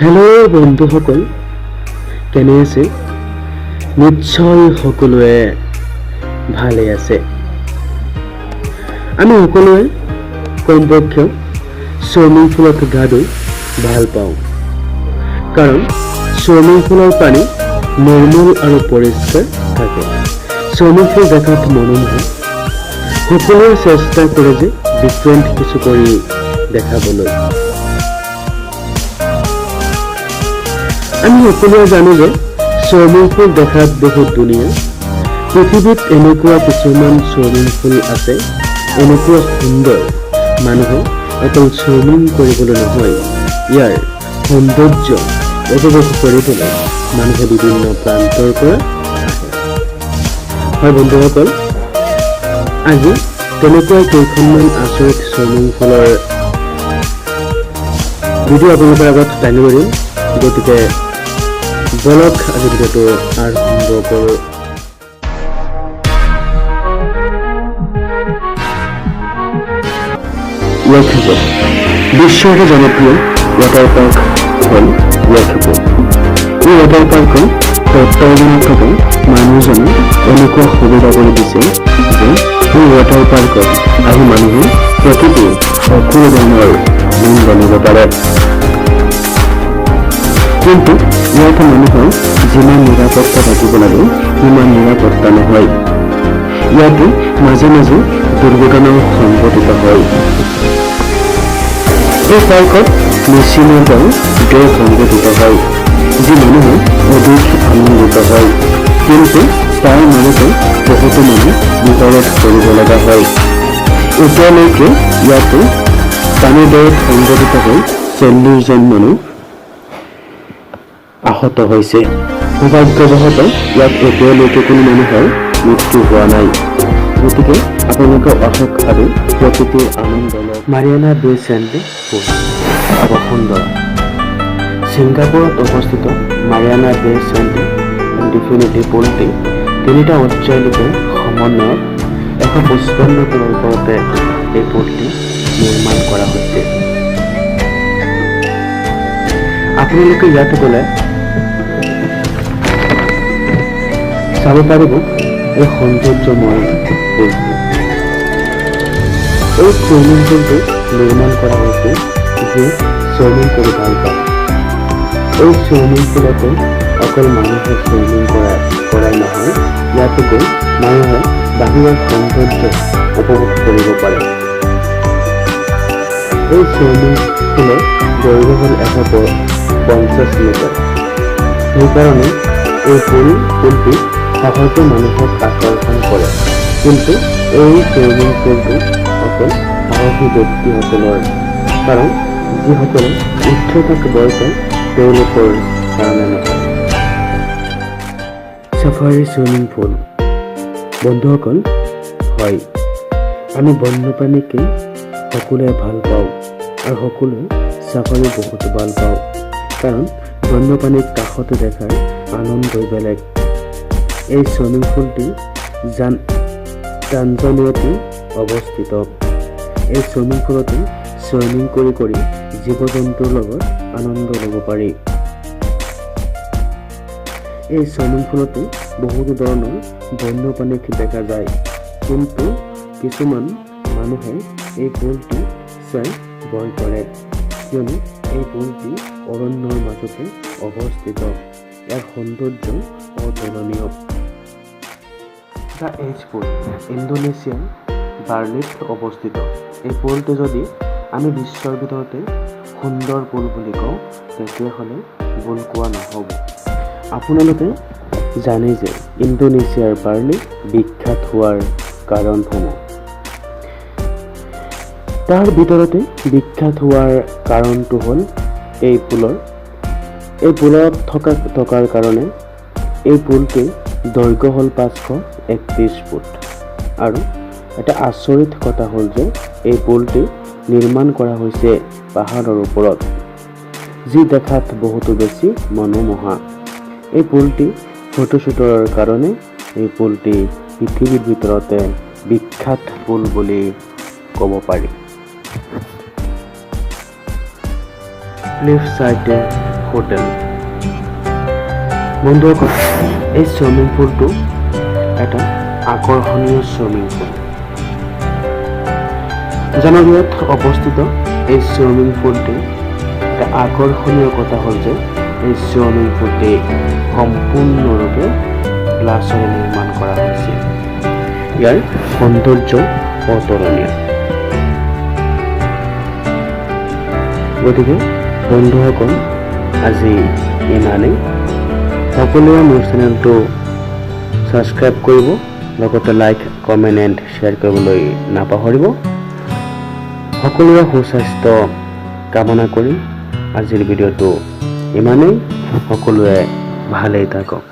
Hello' বন্ধুসকল, কেনে আছে? নিশ্চয় সকলোৱে ভালে আছে। আমি সকলোৱে কমপক্ষে চুইমিং পুলত গা ধুই ভাল পাওঁ, কাৰণ চুইমিং পুলৰ পানী নিৰ্মল আৰু পৰিষ্কাৰ থাকে। চুইমিং পুল দেখাত মনোমোহা। সকলোৱে চেষ্টা কৰে যে ডিফাৰেণ্ট কিছু কৰি দেখাবলৈ। আমি সকলোৱে জানো যে চুইমিং পুল দেখাত বহুত ধুনীয়া। পৃথিৱীত এনেকুৱা কিছুমান চুইমিং পুল আছে, এনেকুৱা সুন্দৰ, মানুহে অকল চুইমিং কৰিবলৈ নহয়, ইয়াৰ সৌন্দৰ্য উপভোগ কৰিবলৈ মানুহে বিভিন্ন প্ৰান্তৰ পৰা আহে। হয় বন্ধুসকল, আজি তেনেকুৱা কেইখনমান আচৰিত চুইমিং পুলৰ ভিডিঅ' আপোনালোকৰ আগত দাঙি ধৰিম। গতিকে বলক আজি ভিডিঅ'টো আৰম্ভ কৰোঁ। ৱাটাৰপুল বিশ্বৰে জনপ্ৰিয় ৱাটাৰ পাৰ্ক হ'ল ৱাটাৰপুল। এই ৱাটাৰ পাৰ্কখন তত্বাৱধানত থকা মানুহজনে এনেকুৱা সুবিধা কৰি দিছে যে এই ৱাটাৰ পাৰ্কত আহি মানুহে প্ৰকৃতিৰ সকলো ধৰণৰ মন জানিব পাৰে। কিন্তু ইয়াতে মানুহৰ যিমান নিৰাপত্তা থাকিব লাগে সিমান নিৰাপত্তা নহয়। ইয়াতে মাজে মাজে দুৰ্ঘটনাও সংঘটিত হয়। এই পাৰ্কত মেচিনৰ দ্বাৰা ড্ৰেগ সংঘটিত হয়, যি মানুহে অধিক আনন্দিত হয়। কিন্তু তাৰ মাজতে বহুতো মানুহ বিপদত পৰিব লগা হয়। এতিয়ালৈকে ইয়াতে পানীৰ দ্বাৰা সংঘটিত হৈ 40 জন মানুহ আহত হৈছে। সৌভাগ্যবশতঃ ইয়াত এতিয়ালৈকে কোনো মানুহৰ মৃত্যু হোৱা নাই। গতিকে আপোনালোকে আহক আৰু প্ৰকৃতিৰ আনন্দ লওক। মাৰিয়ানা বে ছেণ্ড পুল বসুন্ধৰা। ছিংগাপুৰত অৱস্থিত মাৰিয়ানা বে ছেণ্ড ইনফিনিটি পুলটি 3টা অট্টালিকাৰ সমন্বয়ত 155 কিলোৰ ওপৰতে এই পুলটি নিৰ্মাণ কৰা হৈছে। আপোনালোকে ইয়াত গ'লে চাব পাৰিব এই সৌন্দৰ্যময় পুলটো। এই চুইমিং পুলটো নিৰ্মাণ কৰা হৈছে যে চুইমিং কৰি ভাল পায়। এই চুইমিং পুলতে অকল মানুহে চুইমিং কৰাই নহয়, ইয়াতে গৈ মানুহে বাহিৰৰ সৌন্দৰ্য উপভোগ কৰিব পাৰে। এই চুইমিং পুলৰ দৈৰ্ঘ্য হ'ল 150 মিটাৰ। সেইকাৰণে এই পুলটি সহজে মানুহক আকৰ্ষণ কৰে। কিন্তু এই চুইমিং পুলটো অকল সাহসী ব্যক্তিসকলৰ, কাৰণ যিসকলে উচ্চতাক ভয় পায় তেওঁলোকৰ কাৰণে নহয়। Safari swimming pool. বন্ধুসকল, হয়, আমি বন্যপ্ৰাণীকে সকলোৱে ভাল পাওঁ আৰু সকলোৱে চাফাৰী বহুত ভাল পাওঁ, কাৰণ বন্যপ্ৰাণীক কাষতে দেখাৰ আনন্দই বেলেগ। এই চুইমিং পুলটি টানজানিয়াতে অৱস্থিত। এই চুইমিং পুলতে চুইমিং কৰি জীৱ জন্তুৰ লগত আনন্দ ল'ব পাৰি। এই চুইমিং পুলতে বহুতো ধৰণৰ বন্যপ্ৰাণীক দেখা যায়, কিন্তু কিছুমান মানুহে এই পুলটি চাই ভয় কৰে, কিয়নো এই পুলটি অৰণ্যৰ মাজতে অৱস্থিত। ইয়াৰ সৌন্দৰ্য অতুলনীয়। দ্য এজ পুল ইণ্ডোনেছিয়াৰ বাৰ্লিত অৱস্থিত। এই পুলটো যদি আমি বিশ্বৰ ভিতৰতে সুন্দৰ পুল বুলি কওঁ তেতিয়াহ'লে ভুল কোৱা নহ'ব। আপোনালোকে জানে যে ইণ্ডোনেছিয়াৰ বাৰ্লি বিখ্যাত হোৱাৰ কাৰণসমূহ। তাৰ ভিতৰতে বিখ্যাত হোৱাৰ কাৰণটো হ'ল এই পুলত থকাৰ কাৰণে এই পুলটিৰ দৈৰ্ঘ্য হ'ল 531 ফুট। আৰু এটা আচৰিত কথা হ'ল যে এই পুলটি নিৰ্মাণ কৰা হৈছে পাহাৰৰ ওপৰত, যি দেখাত বহুতো বেছি মনোমোহা। এই পুলটি ফটোশ্বুটৰ কাৰণে এই পুলটি পৃথিৱীৰ ভিতৰতে বিখ্যাত পুল বুলি ক'ব পাৰি। ক্লিফ সাইডে হোটেল। বন্ধুসকল, এই চুইমিং পুলটো এটা আকৰ্ষণীয় চুইমিং পুল। জনগিৰিত অৱস্থিত এই চুইমিং পুলটি এটা আকৰ্ষণীয় কথা হ'ল যে এই চুইমিং পুলটি সম্পূৰ্ণৰূপে গ্লাছেৰে নিৰ্মাণ কৰা হৈছে। ইয়াৰ সৌন্দৰ্য অতুলনীয়। গতিকে বন্ধুসকল, আজি ইমানেই। সকলোৱে মোৰ চেনেলটো ছাবস্ক্ৰাইব কৰিব, লগতে লাইক, কমেণ্ট এণ্ড শ্বেয়াৰ কৰিবলৈ নাপাহৰিব। সকলোৰে সুস্বাস্থ্য কামনা কৰি আজিৰ ভিডিঅ'টো ইমানেই। সকলোৱে ভালেই থাকক।